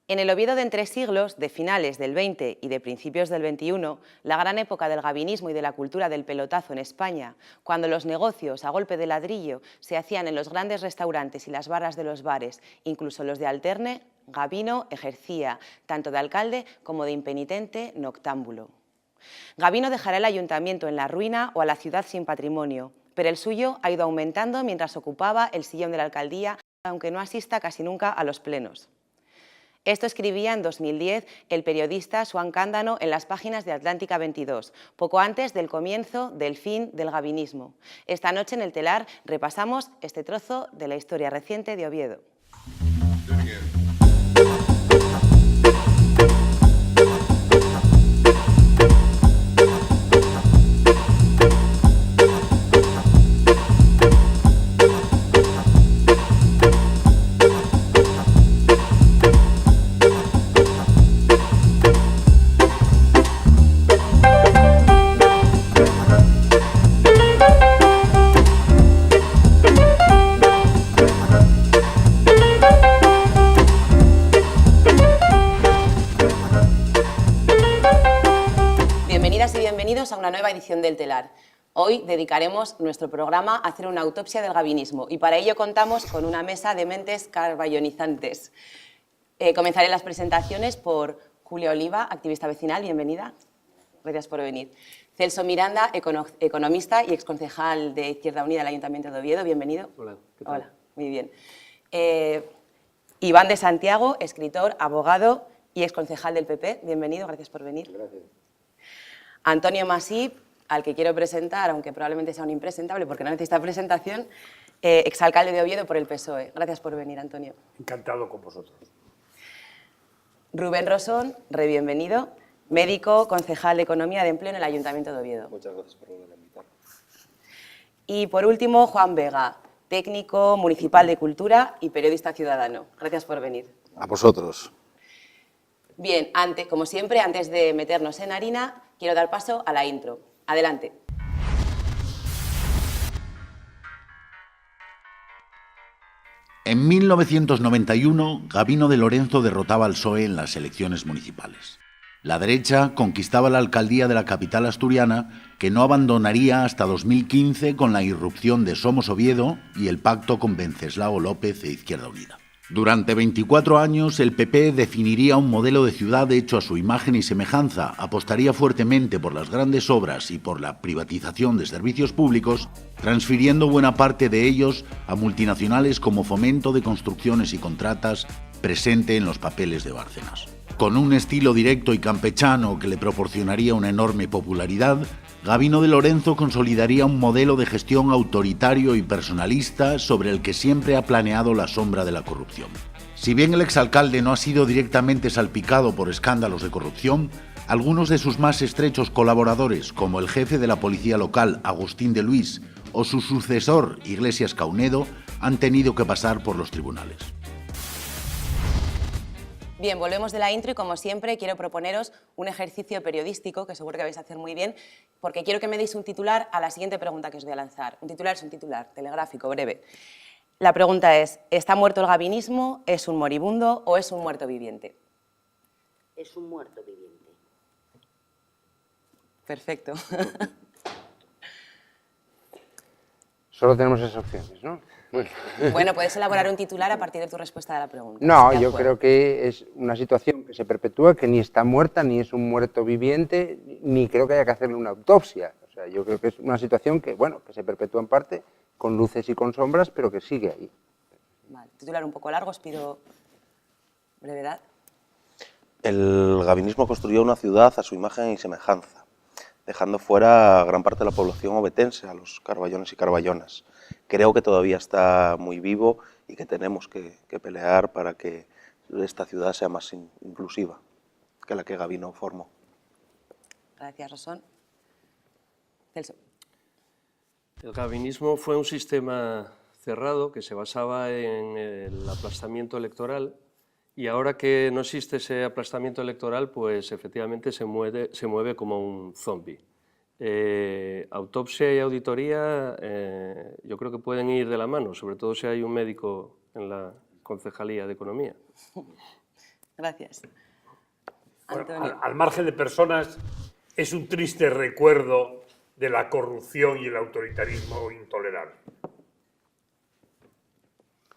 En el Oviedo de entre siglos, de finales del XX y de principios del XXI, la gran época del gabinismo y de la cultura del pelotazo en España, cuando los negocios a golpe de ladrillo se hacían en los grandes restaurantes y las barras de los bares, incluso los de alterne, Gabino ejercía tanto de alcalde como de impenitente noctámbulo. Gabino dejará el ayuntamiento en la ruina o a la ciudad sin patrimonio, pero el suyo ha ido aumentando mientras ocupaba el sillón de la alcaldía, aunque no asista casi nunca a los plenos. Esto escribía en 2010 el periodista Suan Cándano en las páginas de Atlántica 22, poco antes del comienzo del fin del gabinismo. Esta noche en El Telar repasamos este trozo de la historia reciente de Oviedo. A una nueva edición del Telar. Hoy dedicaremos nuestro programa a hacer una autopsia del gabinismo y para ello contamos con una mesa de mentes carballonizantes. Comenzaré las presentaciones por Julia Oliva, activista vecinal, bienvenida. Gracias por venir. Celso Miranda, economista y exconcejal de Izquierda Unida del Ayuntamiento de Oviedo, bienvenido. Hola, ¿qué tal? Hola, muy bien. Iván de Santiago, escritor, abogado y exconcejal del PP, bienvenido, gracias por venir. Gracias. Antonio Masip, al que quiero presentar, aunque probablemente sea un impresentable porque no necesita presentación, exalcalde de Oviedo por el PSOE. Gracias por venir, Antonio. Encantado con vosotros. Rubén Rosón, bienvenido, médico, concejal de Economía de Empleo en el Ayuntamiento de Oviedo. Muchas gracias por volver a invitarme. Y por último, Juan Vega, técnico municipal de Cultura y periodista ciudadano. Gracias por venir. A vosotros. Bien, como siempre, antes de meternos en harina, quiero dar paso a la intro. Adelante. En 1991, Gabino de Lorenzo derrotaba al PSOE en las elecciones municipales. La derecha conquistaba la alcaldía de la capital asturiana, que no abandonaría hasta 2015 con la irrupción de Somos Oviedo y el pacto con Venceslao López e Izquierda Unida. Durante 24 años, el PP definiría un modelo de ciudad hecho a su imagen y semejanza, apostaría fuertemente por las grandes obras y por la privatización de servicios públicos, transfiriendo buena parte de ellos a multinacionales como Fomento de Construcciones y Contratas, presente en los papeles de Bárcenas. Con un estilo directo y campechano que le proporcionaría una enorme popularidad, Gabino de Lorenzo consolidaría un modelo de gestión autoritario y personalista sobre el que siempre ha planeado la sombra de la corrupción. Si bien el exalcalde no ha sido directamente salpicado por escándalos de corrupción, algunos de sus más estrechos colaboradores, como el jefe de la policía local, Agustín de Luis, o su sucesor, Iglesias Caunedo, han tenido que pasar por los tribunales. Bien, volvemos de la intro y como siempre quiero proponeros un ejercicio periodístico que seguro que vais a hacer muy bien porque quiero que me deis un titular a la siguiente pregunta que os voy a lanzar. Un titular es un titular, telegráfico, breve. La pregunta es, ¿está muerto el gabinismo? ¿Es un moribundo o es un muerto viviente? Es un muerto viviente. Perfecto. Solo tenemos esas opciones, ¿no? Bueno, puedes elaborar un titular a partir de tu respuesta a la pregunta. No, yo creo que es una situación que se perpetúa, que ni está muerta, ni es un muerto viviente, ni creo que haya que hacerle una autopsia. O sea, yo creo que es una situación que, bueno, que se perpetúa en parte, con luces y con sombras, pero que sigue ahí. Vale, titular un poco largo, os pido brevedad. El gabinismo construyó una ciudad a su imagen y semejanza, dejando fuera a gran parte de la población ovetense, a los carballones y carballonas. Creo que todavía está muy vivo y que tenemos que pelear para que esta ciudad sea más inclusiva que la que Gabino formó. Gracias, Rosón. Celso. El gabinismo fue un sistema cerrado que se basaba en el aplastamiento electoral y ahora que no existe ese aplastamiento electoral, pues efectivamente se mueve como un zombi. Autopsia y auditoría yo creo que pueden ir de la mano, sobre todo si hay un médico en la Concejalía de Economía. Gracias. Bueno, Antonio. al margen de personas, es un triste recuerdo de la corrupción y el autoritarismo intolerable.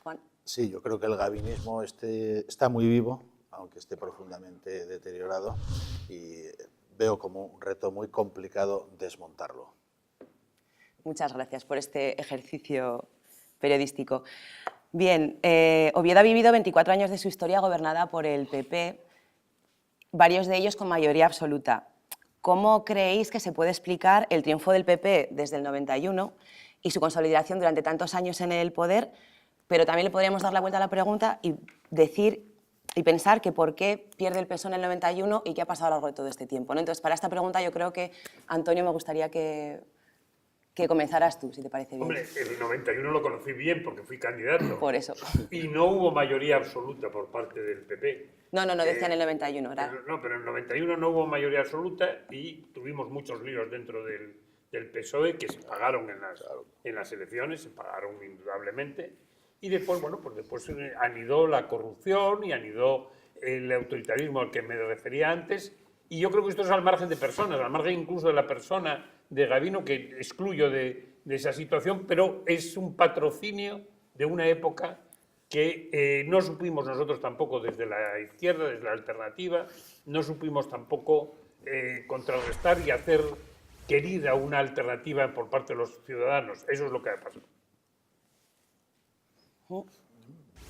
Juan. Sí, yo creo que el gavinismo está muy vivo, aunque esté profundamente deteriorado, y veo como un reto muy complicado desmontarlo. Muchas gracias por este ejercicio periodístico. Bien, Oviedo ha vivido 24 años de su historia gobernada por el PP, varios de ellos con mayoría absoluta. ¿Cómo creéis que se puede explicar el triunfo del PP desde el 91 y su consolidación durante tantos años en el poder? Pero también le podríamos dar la vuelta a la pregunta y decir y pensar que por qué pierde el PSOE en el 91 y qué ha pasado a lo largo de todo este tiempo, ¿no? Entonces, para esta pregunta yo creo que, Antonio, me gustaría que comenzaras tú, si te parece bien. Hombre, el 91 lo conocí bien porque fui candidato. Por eso. Y no hubo mayoría absoluta por parte del PP. No, decía en el 91. No, pero en el 91 no hubo mayoría absoluta y tuvimos muchos líos dentro del PSOE que se pagaron en las elecciones, se pagaron indudablemente. Y después, bueno, pues después anidó la corrupción y anidó el autoritarismo al que me refería antes. Y yo creo que esto es al margen de personas, al margen incluso de la persona de Gavino, que excluyo de esa situación, pero es un patrocinio de una época que no supimos nosotros tampoco desde la izquierda, desde la alternativa, no supimos tampoco contrarrestar y hacer querida una alternativa por parte de los ciudadanos. Eso es lo que ha pasado.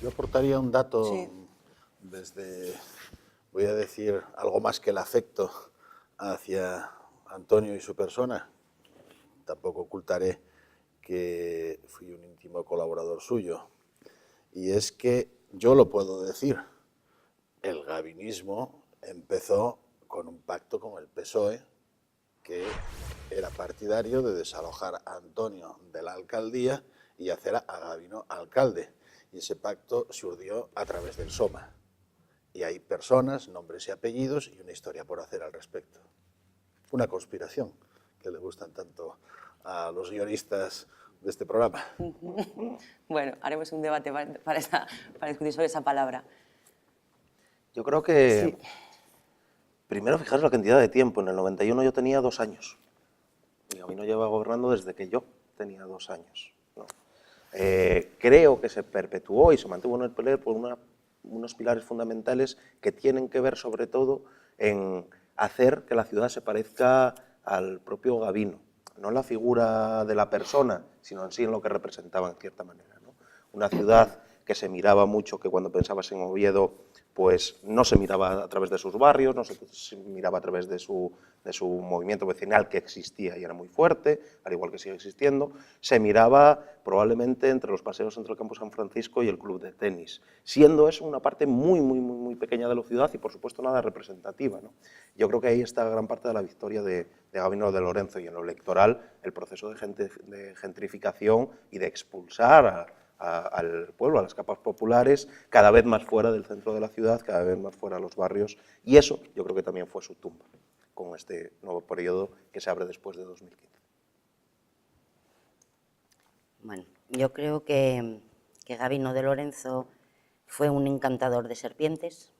Yo aportaría un dato Sí. desde, voy a decir, algo más que el afecto hacia Antonio y su persona. Tampoco ocultaré que fui un íntimo colaborador suyo. Y es que yo lo puedo decir, el gavinismo empezó con un pacto con el PSOE que era partidario de desalojar a Antonio de la alcaldía y hacer a Gavino alcalde. Y ese pacto se urdió a través del SOMA. Y hay personas, nombres y apellidos y una historia por hacer al respecto. Una conspiración que le gustan tanto a los guionistas de este programa. Bueno, haremos un debate para discutir sobre esa palabra. Yo creo que, primero, fijaros la cantidad de tiempo. En el 91 yo tenía 2 años. Y Gavino lleva gobernando desde que yo tenía 2 años, ¿no? Creo que se perpetuó y se mantuvo en el poder por unos pilares fundamentales que tienen que ver, sobre todo, en hacer que la ciudad se parezca al propio Gavino. No en la figura de la persona, sino en sí en lo que representaba, en cierta manera, ¿no? Una ciudad que se miraba mucho, que cuando pensabas en Oviedo, pues no se miraba a través de sus barrios, no se miraba a través de su movimiento vecinal, que existía y era muy fuerte, al igual que sigue existiendo. Se miraba probablemente entre los paseos entre el Campo San Francisco y el club de tenis, siendo eso una parte muy pequeña de la ciudad y, por supuesto, nada representativa, ¿no? Yo creo que ahí está gran parte de la victoria de Gavino de Lorenzo, y en lo electoral el proceso de gentrificación y de expulsar al pueblo, a las capas populares, cada vez más fuera del centro de la ciudad, cada vez más fuera de los barrios, y eso yo creo que también fue su tumba, con este nuevo periodo que se abre después de 2015. Bueno, yo creo que Gavino de Lorenzo fue un encantador de serpientes,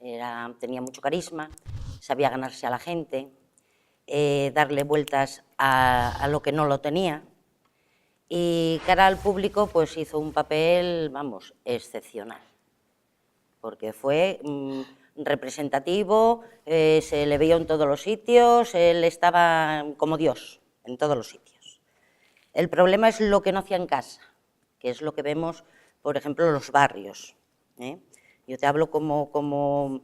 tenía mucho carisma, sabía ganarse a la gente, darle vueltas a lo que no lo tenía, y cara al público pues hizo un papel, vamos, excepcional, porque fue representativo, se le vio en todos los sitios, él estaba como Dios en todos los sitios. El problema es lo que no hacía en casa, que es lo que vemos, por ejemplo, en los barrios, ¿eh? Yo te hablo como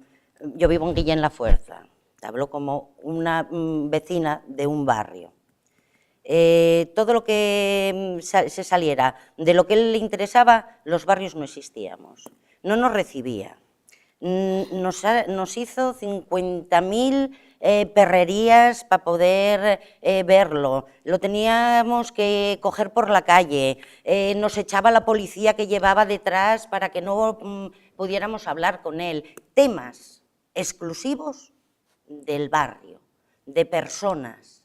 yo vivo en Guillén la Fuerza, te hablo como una vecina de un barrio. Todo lo que se saliera de lo que él le interesaba, los barrios no existíamos, no nos recibía. Nos hizo 50.000 perrerías para poder verlo, lo teníamos que coger por la calle, nos echaba la policía que llevaba detrás para que no pudiéramos hablar con él. Temas exclusivos del barrio, de personas.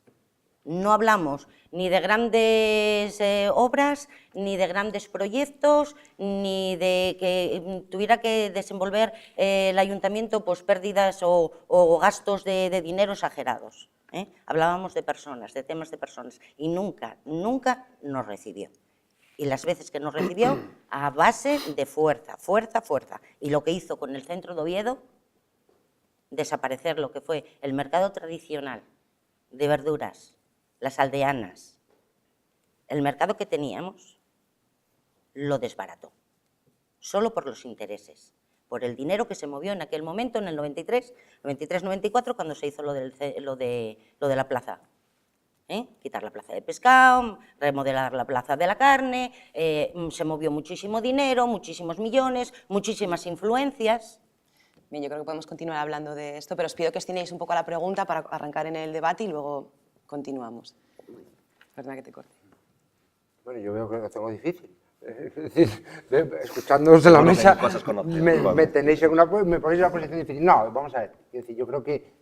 No hablamos ni de grandes obras, ni de grandes proyectos, ni de que tuviera que desenvolver el ayuntamiento pues, pérdidas o gastos de dinero exagerados. Hablábamos de personas, de temas de personas, y nunca, nunca nos recibió. Y las veces que nos recibió, a base de fuerza, fuerza, fuerza. Y lo que hizo con el centro de Oviedo, desaparecer lo que fue el mercado tradicional de verduras, las aldeanas, el mercado que teníamos, lo desbarató, solo por los intereses, por el dinero que se movió en aquel momento, en el 93-94, cuando se hizo lo de la plaza. Quitar la plaza de pescado, remodelar la plaza de la carne, se movió muchísimo dinero, muchísimos millones, muchísimas influencias. Bien, yo creo que podemos continuar hablando de esto, pero os pido que os tiréis un poco a la pregunta para arrancar en el debate y luego continuamos. Perdona que te corte. Bueno, yo veo que lo tengo difícil. Es decir, escuchándoos en la mesa, me ponéis en una posición difícil. No, vamos a ver. Es decir, yo creo que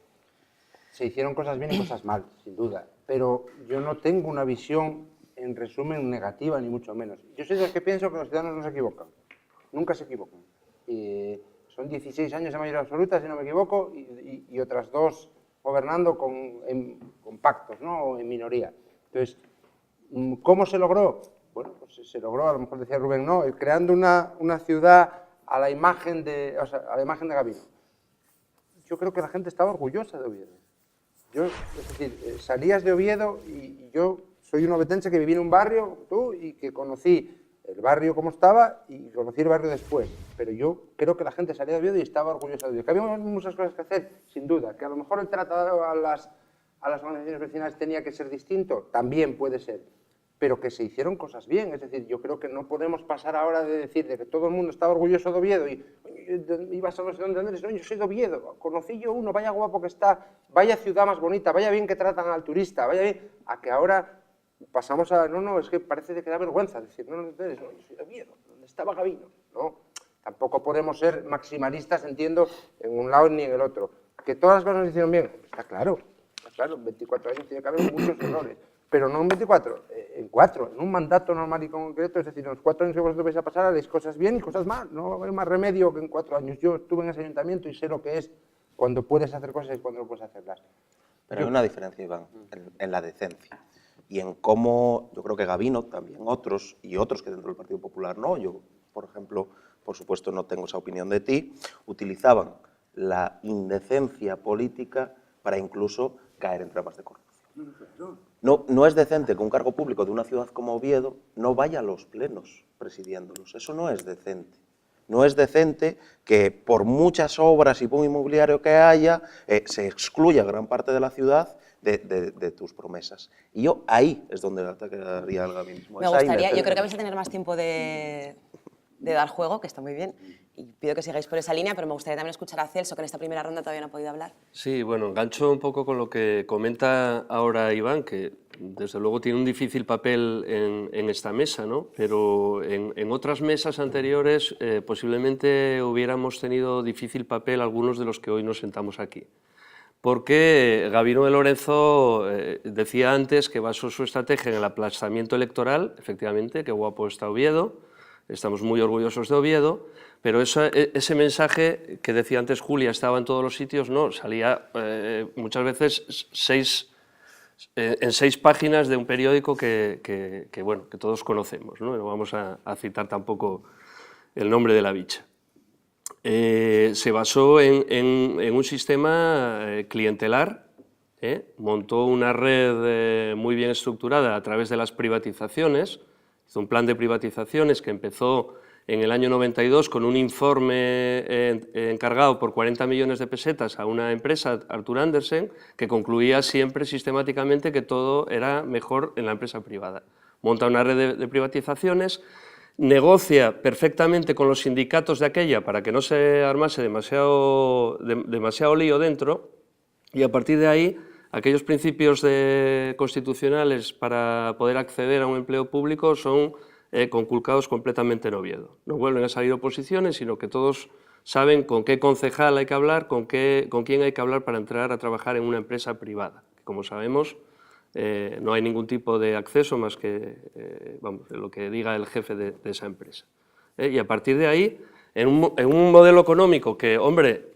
se hicieron cosas bien y cosas mal, sin duda. Pero yo no tengo una visión, en resumen, negativa, ni mucho menos. Yo soy de los que pienso que los ciudadanos no se equivocan. Nunca se equivocan. Son 16 años de mayoría absoluta, si no me equivoco, y otras 2 gobernando con pactos, ¿no? O en minoría. Entonces, ¿cómo se logró? Bueno, pues se logró, a lo mejor decía Rubén, no, creando una ciudad a la imagen de Gabino. Yo creo que la gente estaba orgullosa de Oviedo. Es decir, salías de Oviedo y yo soy un ovetense que viví en un barrio, tú, y que conocí el barrio como estaba y conocí el barrio después. Pero yo creo que la gente salía de Oviedo y estaba orgullosa de Oviedo. Que había muchas cosas que hacer, sin duda. Que a lo mejor el tratado a las organizaciones vecinales tenía que ser distinto, también puede ser. Pero que se hicieron cosas bien. Es decir, yo creo que no podemos pasar ahora de decir de que todo el mundo estaba orgulloso de Oviedo y ibas a no sé dónde, no, yo soy de Oviedo, conocí yo uno, vaya guapo que está, vaya ciudad más bonita, vaya bien que tratan al turista, vaya bien, a que ahora pasamos a, no, es que parece que da vergüenza decir, no, yo soy de Oviedo, donde estaba Gabino, no, tampoco podemos ser maximalistas, entiendo, en un lado ni en el otro. Que todas las cosas nos hicieron bien, está claro, en 24 años tiene que haber muchos errores, pero no en 24, en 4, en un mandato normal y concreto, es decir, en los 4 años que vosotros vais a pasar haréis cosas bien y cosas mal, no va a haber más remedio que en 4 años. Yo estuve en ese ayuntamiento y sé lo que es cuando puedes hacer cosas y cuando no puedes hacerlas. Pero hay una diferencia, Iván, en la decencia y en cómo, yo creo que Gabino, también otros, y otros que dentro del Partido Popular no, yo, por ejemplo, por supuesto no tengo esa opinión de ti, utilizaban la indecencia política para incluso caer en trampas de corrupción. No es decente que un cargo público de una ciudad como Oviedo no vaya a los plenos presidiéndolos. Eso no es decente. No es decente que por muchas obras y boom inmobiliario que haya, se excluya gran parte de la ciudad de tus promesas. Y yo ahí es donde atacaría al gabinismo. Me gustaría, yo creo que vais a tener más tiempo de dar juego, que está muy bien, y pido que sigáis por esa línea, pero me gustaría también escuchar a Celso, que en esta primera ronda todavía no ha podido hablar. Sí, bueno, engancho un poco con lo que comenta ahora Iván, que desde luego tiene un difícil papel en esta mesa, ¿no? Pero en otras mesas anteriores posiblemente hubiéramos tenido difícil papel algunos de los que hoy nos sentamos aquí. Porque Gabino de Lorenzo decía antes que basó su estrategia en el aplastamiento electoral, efectivamente, que guapo está Oviedo, estamos muy orgullosos de Oviedo, pero ese mensaje que decía antes Julia estaba en todos los sitios, no, salía muchas veces en 6 páginas de un periódico que todos conocemos, ¿no? No vamos a citar tampoco el nombre de la bicha. Se basó en un sistema clientelar, montó una red muy bien estructurada a través de las privatizaciones, hizo un plan de privatizaciones que empezó en el año 92 con un informe encargado por 40 millones de pesetas a una empresa, Arthur Andersen, que concluía siempre sistemáticamente que todo era mejor en la empresa privada. Monta una red de privatizaciones, negocia perfectamente con los sindicatos de aquella para que no se armase demasiado lío dentro, y a partir de ahí aquellos principios constitucionales para poder acceder a un empleo público son conculcados completamente en Oviedo. No vuelven a salir oposiciones, sino que todos saben con qué concejal hay que hablar, con quién hay que hablar para entrar a trabajar en una empresa privada. Como sabemos, no hay ningún tipo de acceso más que vamos, lo que diga el jefe de esa empresa. Y a partir de ahí, en un modelo económico que, hombre,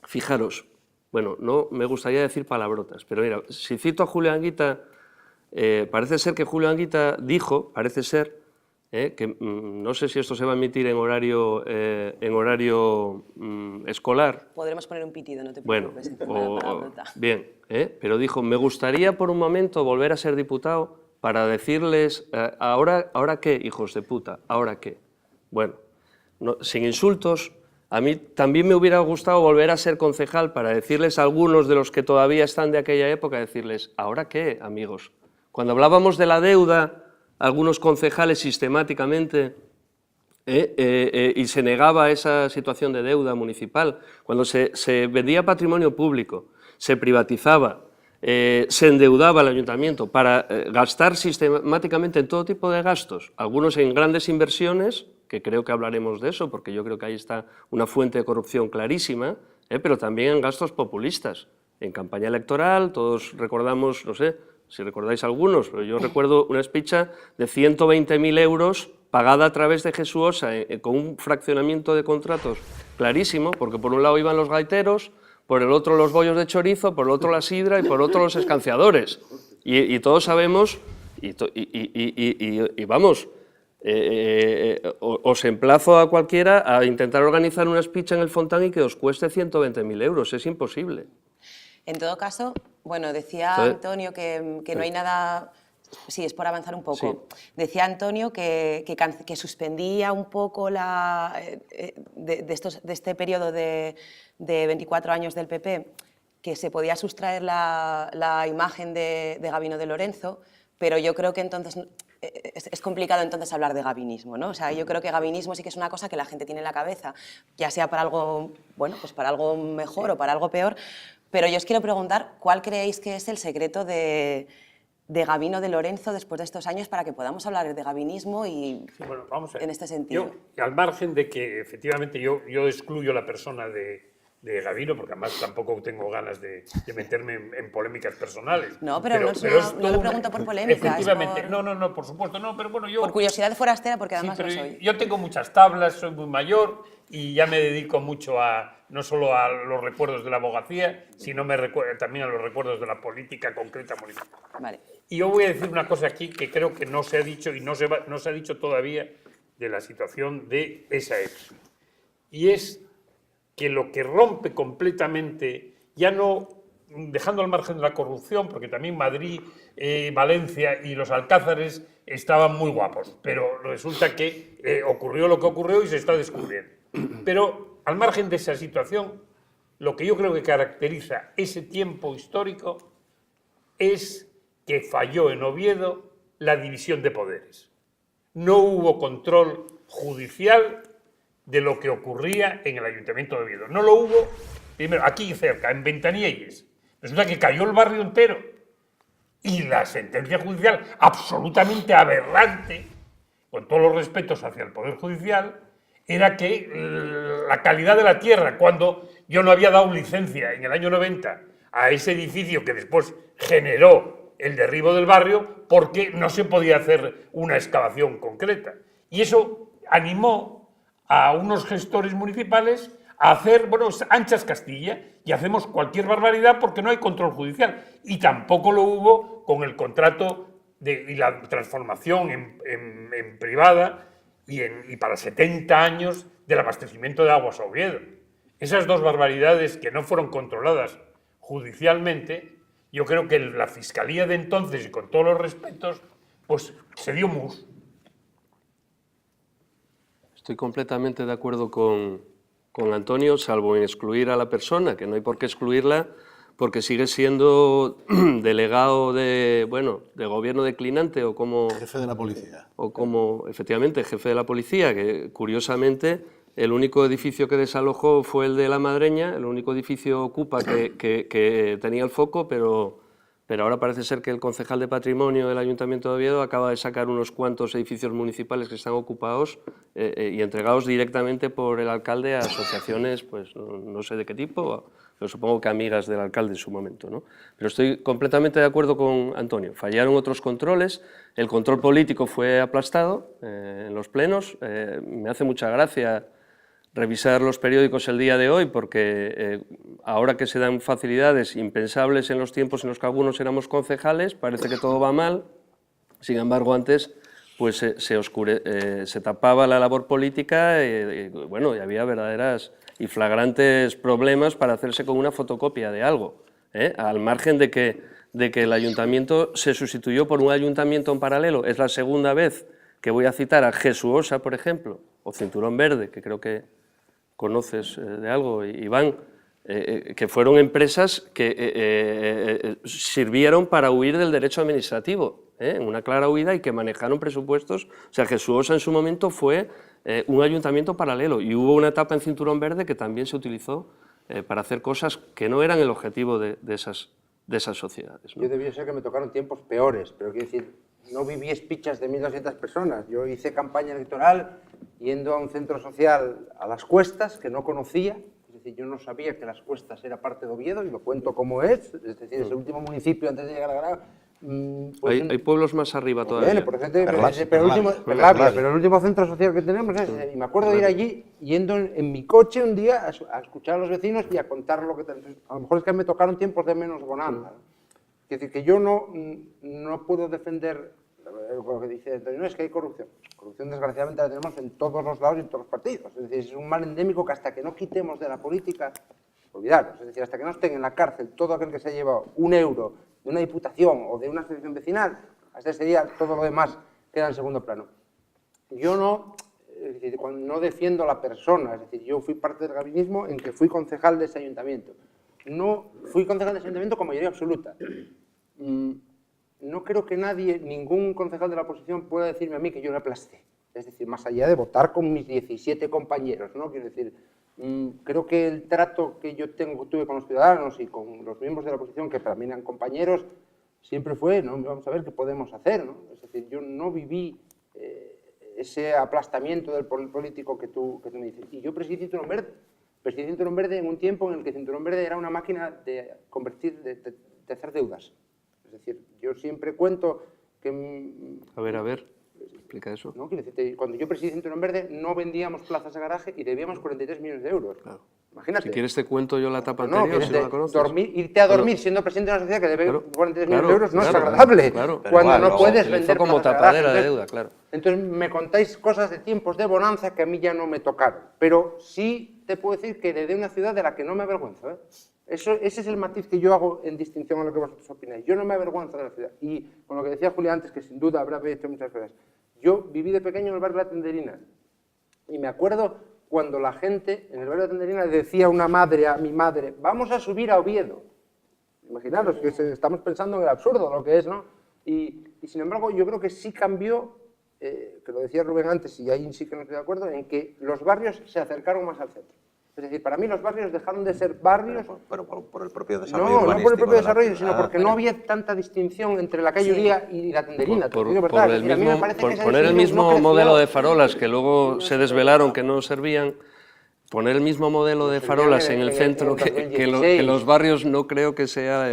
fijaros, bueno, no me gustaría decir palabrotas, pero mira, si cito a Julio Anguita, parece ser que Julio Anguita dijo, parece ser, que no sé si esto se va a emitir en horario escolar. Podremos poner un pitido, no te Bueno, preocupes. bien, pero dijo, me gustaría por un momento volver a ser diputado para decirles, ¿ahora qué, hijos de puta? ¿Ahora qué? Bueno, no, sin insultos, a mí también me hubiera gustado volver a ser concejal para decirles a algunos de los que todavía están de aquella época, decirles, ¿ahora qué, amigos? Cuando hablábamos de la deuda, algunos concejales sistemáticamente, y se negaba esa situación de deuda municipal, cuando se vendía patrimonio público, se privatizaba, se endeudaba el ayuntamiento para gastar sistemáticamente en todo tipo de gastos, algunos en grandes inversiones, que creo que hablaremos de eso, porque yo creo que ahí está una fuente de corrupción clarísima, pero también en gastos populistas. En campaña electoral, todos recordamos, no sé, si recordáis algunos, pero yo recuerdo una espicha de 120.000 euros pagada a través de Jesuosa, con un fraccionamiento de contratos clarísimo, porque por un lado iban los gaiteros, por el otro los bollos de chorizo, por el otro la sidra y por el otro los escanciadores. Y todos sabemos, y vamos, os emplazo a cualquiera a intentar organizar una espicha en el Fontán y que os cueste 120.000 euros, es imposible. En todo caso, bueno, decía Antonio que no hay nada... Sí, es por avanzar un poco. Sí. Decía Antonio que suspendía un poco de este periodo de 24 años del PP, que se podía sustraer la imagen de Gabino de Lorenzo, pero yo creo que entonces es complicado entonces hablar de gabinismo, ¿no? O sea, yo creo que gabinismo sí que es una cosa que la gente tiene en la cabeza, ya sea para algo, bueno, pues para algo mejor o para algo peor, pero yo os quiero preguntar, ¿cuál creéis que es el secreto de Gabino de Lorenzo después de estos años para que podamos hablar de gabinismo y Sí, bueno, vamos a ver. en este sentido? Yo, al margen de que efectivamente yo excluyo la persona de Gabino, porque además tampoco tengo ganas de meterme en polémicas personales. No, pero no lo pregunto por polémica. Efectivamente, por... no, por supuesto, no, pero bueno, yo... Por curiosidad forastera, porque Sí, además pero lo soy. yo tengo muchas tablas, soy muy mayor y ya me dedico mucho no solo a los recuerdos de la abogacía, sino también a los recuerdos de la política concreta municipal. Vale. Y yo voy a decir una cosa aquí que creo que no se ha dicho y no se ha dicho todavía de la situación de esa época. Y es que lo que rompe completamente, ya no dejando al margen de la corrupción, porque también Madrid, Valencia y los Alcázares estaban muy guapos, pero resulta que ocurrió lo que ocurrió y se está descubriendo. Pero al margen de esa situación, lo que yo creo que caracteriza ese tiempo histórico es que falló en Oviedo la división de poderes. No hubo control judicial de lo que ocurría en el Ayuntamiento de Oviedo. No lo hubo, primero, aquí cerca, en Ventanielles. Resulta que cayó el barrio entero. Y la sentencia judicial, absolutamente aberrante, con todos los respetos hacia el Poder Judicial, era que la calidad de la tierra, cuando yo no había dado licencia en el año 90 a ese edificio que después generó el derribo del barrio, porque no se podía hacer una excavación concreta. Y eso animó a unos gestores municipales a hacer, bueno, anchas Castilla, y hacemos cualquier barbaridad porque no hay control judicial. Y tampoco lo hubo con el contrato y la transformación en privada y para 70 años del abastecimiento de aguas a Oviedo. Esas dos barbaridades que no fueron controladas judicialmente, yo creo que la Fiscalía de entonces, y con todos los respetos, pues se dio mus. Estoy completamente de acuerdo con Antonio, salvo en excluir a la persona, que no hay por qué excluirla, porque sigue siendo delegado de gobierno declinante o como... Jefe de la policía. O como, efectivamente, jefe de la policía, que curiosamente el único edificio que desalojó fue el de La Madreña, el único edificio ocupa que tenía el foco, pero pero ahora parece ser que el concejal de Patrimonio del Ayuntamiento de Oviedo acaba de sacar unos cuantos edificios municipales que están ocupados y entregados directamente por el alcalde a asociaciones, pues no sé de qué tipo, pero supongo que amigas del alcalde en su momento, ¿no? Pero estoy completamente de acuerdo con Antonio. Fallaron otros controles, el control político fue aplastado en los plenos. Me hace mucha gracia revisar los periódicos el día de hoy, porque ahora que se dan facilidades impensables en los tiempos en los que algunos éramos concejales, parece que todo va mal. Sin embargo, antes pues se tapaba la labor política bueno, y había verdaderas y flagrantes problemas para hacerse con una fotocopia de algo, al margen de que el ayuntamiento se sustituyó por un ayuntamiento en paralelo. Es la segunda vez que voy a citar a Jesuosa, por ejemplo, o Cinturón Verde, que creo que conoces de algo, Iván, que fueron empresas que sirvieron para huir del derecho administrativo, en una clara huida, y que manejaron presupuestos. O sea, Jesuosa en su momento fue un ayuntamiento paralelo, y hubo una etapa en Cinturón Verde que también se utilizó para hacer cosas que no eran el objetivo de esas sociedades, ¿no? Yo debió ser que me tocaron tiempos peores, pero quiero decir, no viví espichas de 1.200 personas. Yo hice campaña electoral yendo a un centro social a Las Cuestas, que no conocía. Es decir, yo no sabía que Las Cuestas era parte de Oviedo, y lo cuento como es decir, es el último municipio antes de llegar a Granada. Pues hay pueblos más arriba todavía. Pero el último centro social que tenemos es ese. Y me acuerdo de ir allí, yendo en mi coche un día a escuchar a los vecinos y a contar lo que tenemos. A lo mejor es que me tocaron tiempos de menos bonanza. Es decir, que yo no puedo defender lo que dice Antonio, no, es que hay corrupción. Corrupción, desgraciadamente, la tenemos en todos los lados y en todos los partidos. Es decir, es un mal endémico que hasta que no quitemos de la política, olvidaros. Es decir, hasta que no estén en la cárcel todo aquel que se ha llevado €1 de una diputación o de una asociación vecinal, hasta ese día todo lo demás queda en segundo plano. Yo no defiendo a la persona, es decir, yo fui parte del gabinismo en que fui concejal de ese ayuntamiento. No fui concejal de ese ayuntamiento con mayoría absoluta. No creo que ningún concejal de la oposición pueda decirme a mí que yo le aplasté. Es decir, más allá de votar con mis 17 compañeros, ¿no? Quiero decir, creo que el trato que yo tuve con los ciudadanos y con los miembros de la oposición, que para mí eran compañeros, siempre fue, ¿no? Vamos a ver qué podemos hacer, ¿no? Es decir, yo no viví ese aplastamiento del político que tú me dices. Y yo presidí Cinturón Verde. Presidí Cinturón Verde en un tiempo en el que Cinturón Verde era una máquina de convertir, de hacer deudas. Es decir, yo siempre cuento que... A ver, explica eso. ¿No? Quiero decirte, cuando yo presidí Cinturón Verde no vendíamos plazas de garaje y debíamos 43 millones de euros. Claro. Imagínate. Si quieres te cuento yo la etapa anterior, si no la conoces. Irte a dormir siendo presidente de una sociedad que debe 43 millones de euros no es agradable. Cuando no puedes vender como tapadera de deuda, claro. Entonces me contáis cosas de tiempos de bonanza que a mí ya no me tocaron. Pero sí te puedo decir que heredé una ciudad de la que no me avergüenzo, ¿eh? Ese es el matiz que yo hago en distinción a lo que vosotros opináis. Yo no me avergüenzo de la ciudad. Y con lo que decía Julián antes, que sin duda habrá hecho muchas cosas. Yo viví de pequeño en el barrio de la Tenderina. Y me acuerdo cuando la gente en el barrio de la Tenderina le decía a mi madre, vamos a subir a Oviedo. Imaginaros que estamos pensando en el absurdo, lo que es, ¿no? Y sin embargo, yo creo que sí cambió, que lo decía Rubén antes, y ahí sí que no estoy de acuerdo, en que los barrios se acercaron más al centro. Es decir, para mí los barrios dejaron de ser barrios... Pero por el propio desarrollo No por el propio desarrollo, sino porque no había tanta distinción entre la calle Uría y la Tenderina. Por poner el mismo modelo de farolas, que luego se desvelaron que no servían, poner el mismo modelo de farolas en el centro que los barrios, no creo que sea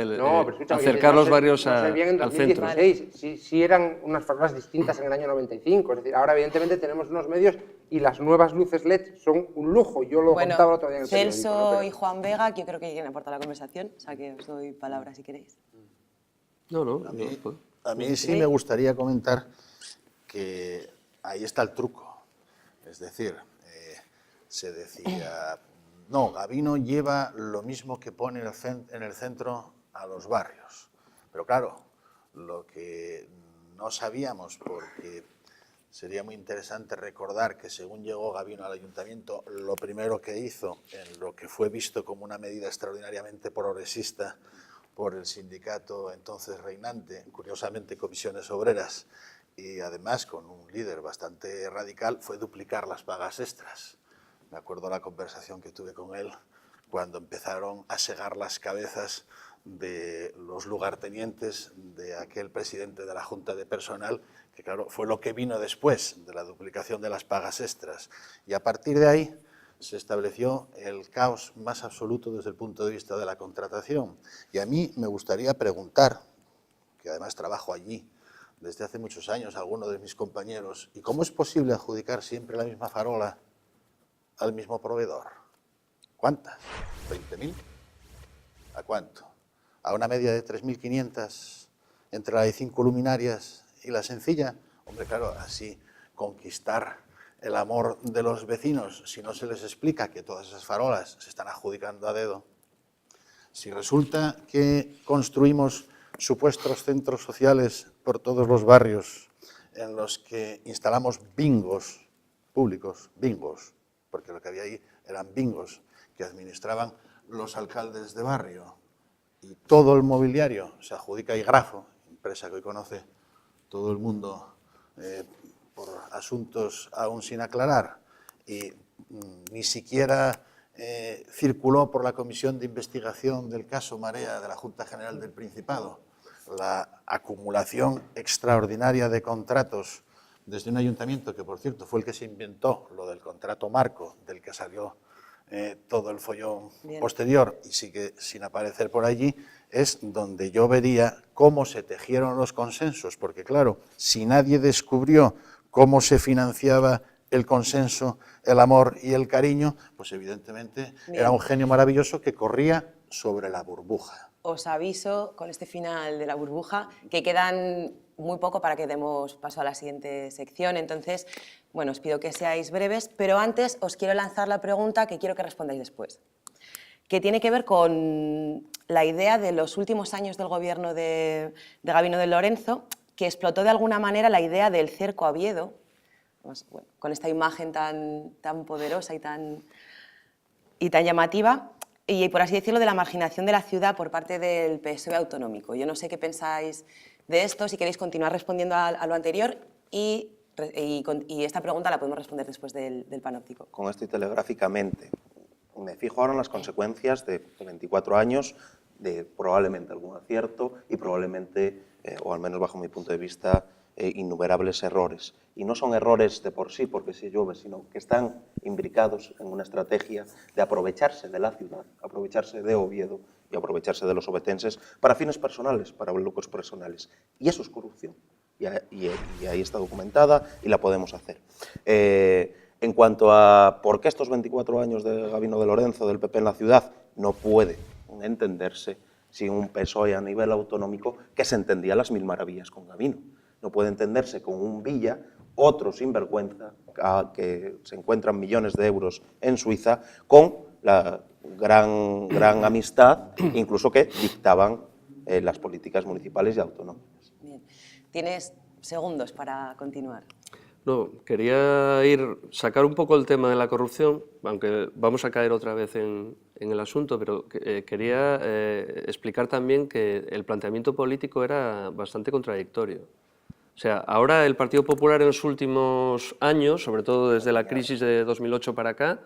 acercar los barrios al centro. Sí eran unas farolas distintas en el año 95, es decir, ahora evidentemente tenemos unos medios y las nuevas luces LED son un lujo. Yo lo contaba el otro día en el periódico. Celso y Juan Vega, que yo creo que quieren aportar la conversación, o sea que os doy palabra si queréis. A mí sí me gustaría comentar que ahí está el truco. Es decir, se decía, no, Gabino lleva lo mismo que pone en el centro a los barrios. Pero claro, lo que no sabíamos, porque sería muy interesante recordar que según llegó Gabino al ayuntamiento, lo primero que hizo, en lo que fue visto como una medida extraordinariamente progresista por el sindicato entonces reinante, curiosamente Comisiones Obreras, y además con un líder bastante radical, fue duplicar las pagas extras. Me acuerdo la conversación que tuve con él cuando empezaron a segar las cabezas de los lugartenientes de aquel presidente de la Junta de Personal, que claro, fue lo que vino después de la duplicación de las pagas extras. Y a partir de ahí se estableció el caos más absoluto desde el punto de vista de la contratación. Y a mí me gustaría preguntar, que además trabajo allí desde hace muchos años, a alguno de mis compañeros, ¿y cómo es posible adjudicar siempre la misma farola al mismo proveedor? ¿Cuántas? ¿20.000? ¿A cuánto? ¿A una media de 3.500 entre la de 5 luminarias y la sencilla? Hombre, claro, así conquistar el amor de los vecinos, si no se les explica que todas esas farolas se están adjudicando a dedo. Si resulta que construimos supuestos centros sociales por todos los barrios en los que instalamos bingos públicos, bingos, porque lo que había ahí eran bingos que administraban los alcaldes de barrio, y todo el mobiliario se adjudica a Igrafo, empresa que hoy conoce todo el mundo por asuntos aún sin aclarar, y ni siquiera circuló por la comisión de investigación del caso Marea de la Junta General del Principado la acumulación extraordinaria de contratos desde un ayuntamiento que, por cierto, fue el que se inventó lo del contrato marco, del que salió todo el follón posterior y sigue sin aparecer por allí, es donde yo vería cómo se tejieron los consensos, porque claro, si nadie descubrió cómo se financiaba el consenso, el amor y el cariño, pues evidentemente era un genio maravilloso que corría sobre la burbuja. Os aviso con este final de la burbuja que quedan muy poco para que demos paso a la siguiente sección. Entonces, bueno, os pido que seáis breves, pero antes os quiero lanzar la pregunta que quiero que respondáis después, que tiene que ver con la idea de los últimos años del gobierno de Gabino de Lorenzo, que explotó de alguna manera la idea del cerco a Oviedo, pues, bueno, con esta imagen tan poderosa y tan llamativa, y por así decirlo, de la marginación de la ciudad por parte del PSOE autonómico. Yo no sé qué pensáis de esto, si queréis continuar respondiendo a lo anterior, y esta pregunta la podemos responder después del panóptico. Con esto y telegráficamente, me fijo ahora en las consecuencias de 24 años de probablemente algún acierto y probablemente, o al menos bajo mi punto de vista, innumerables errores. Y no son errores de por sí, porque si llueve, sino que están imbricados en una estrategia de aprovecharse de la ciudad, aprovecharse de Oviedo y aprovecharse de los ovetenses para fines personales, para lucros personales. Y eso es corrupción. Y ahí está documentada y la podemos hacer. En cuanto a por qué estos 24 años de Gabino de Lorenzo, del PP en la ciudad, no puede entenderse sin un PSOE a nivel autonómico que se entendía las mil maravillas con Gabino. No puede entenderse con un Villa, otro sinvergüenza, que se encuentran millones de euros en Suiza, con la gran amistad, incluso que dictaban las políticas municipales y autonómicas. Bien. Tienes segundos para continuar. No, quería sacar un poco el tema de la corrupción, aunque vamos a caer otra vez en el asunto, pero quería explicar también que el planteamiento político era bastante contradictorio. O sea, ahora el Partido Popular en los últimos años, sobre todo desde la crisis de 2008 para acá,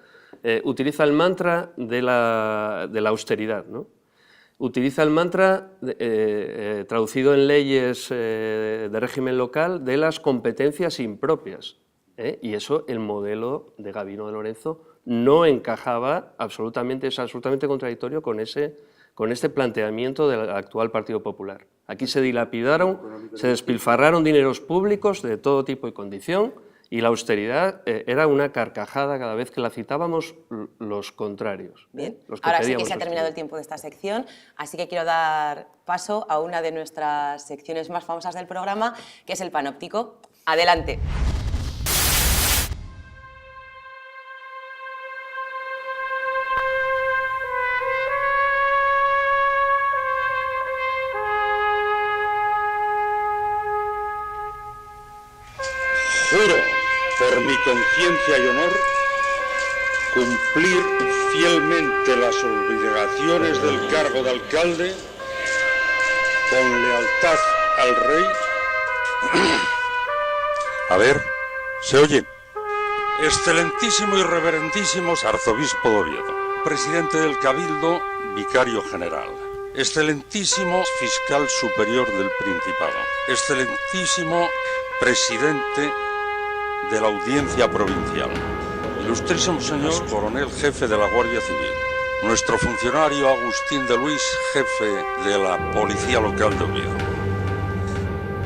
utiliza el mantra de la austeridad, ¿no? Utiliza el mantra, traducido en leyes de régimen local, de las competencias impropias. Y eso, el modelo de Gabino de Lorenzo no encajaba absolutamente, es absolutamente contradictorio con este planteamiento del actual Partido Popular. Aquí se dilapidaron, se despilfarraron dineros públicos de todo tipo y condición, y la austeridad era una carcajada cada vez que la citábamos los contrarios. Bien, los que ahora sí que pedíamos se ha terminado el tiempo de esta sección, así que quiero dar paso a una de nuestras secciones más famosas del programa, que es el panóptico. Adelante. Juro, por mi conciencia y honor, cumplir fielmente las obligaciones del cargo de alcalde con lealtad al rey. A ver, ¿se oye? Excelentísimo y reverendísimos arzobispo de Oviedo, presidente del Cabildo, vicario general, excelentísimo fiscal superior del Principado, excelentísimo presidente de la Audiencia Provincial, ilustrísimo señor coronel jefe de la Guardia Civil, nuestro funcionario Agustín de Luis, jefe de la Policía Local de Oviedo,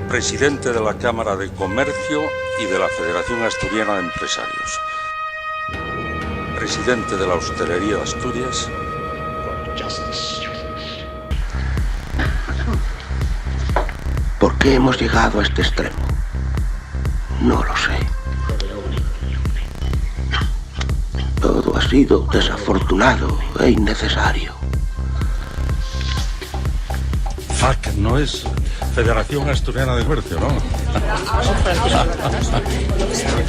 presidente de la Cámara de Comercio y de la Federación Asturiana de Empresarios, presidente de la Hostelería de Asturias. ¿Por qué hemos llegado a este extremo? No lo sé. Todo ha sido desafortunado e innecesario. FAC no es Federación Asturiana de Comercio, ¿no?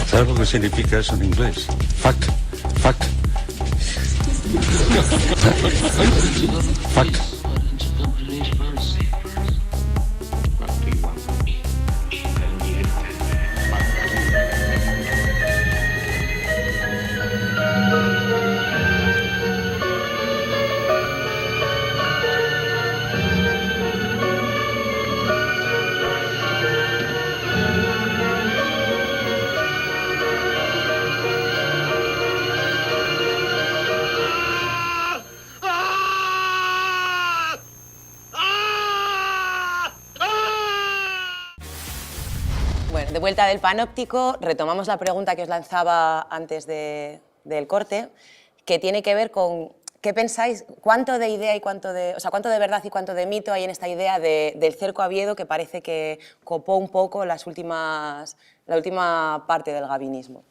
¿Sabes lo que significa eso en inglés? FAC. FAC. FAC. Bueno, de vuelta del panóptico, retomamos la pregunta que os lanzaba antes del corte, que tiene que ver con qué pensáis, cuánto de idea y cuánto de, cuánto de verdad y cuánto de mito hay en esta idea del cerco a Oviedo, que parece que copó un poco la última parte del gabinismo.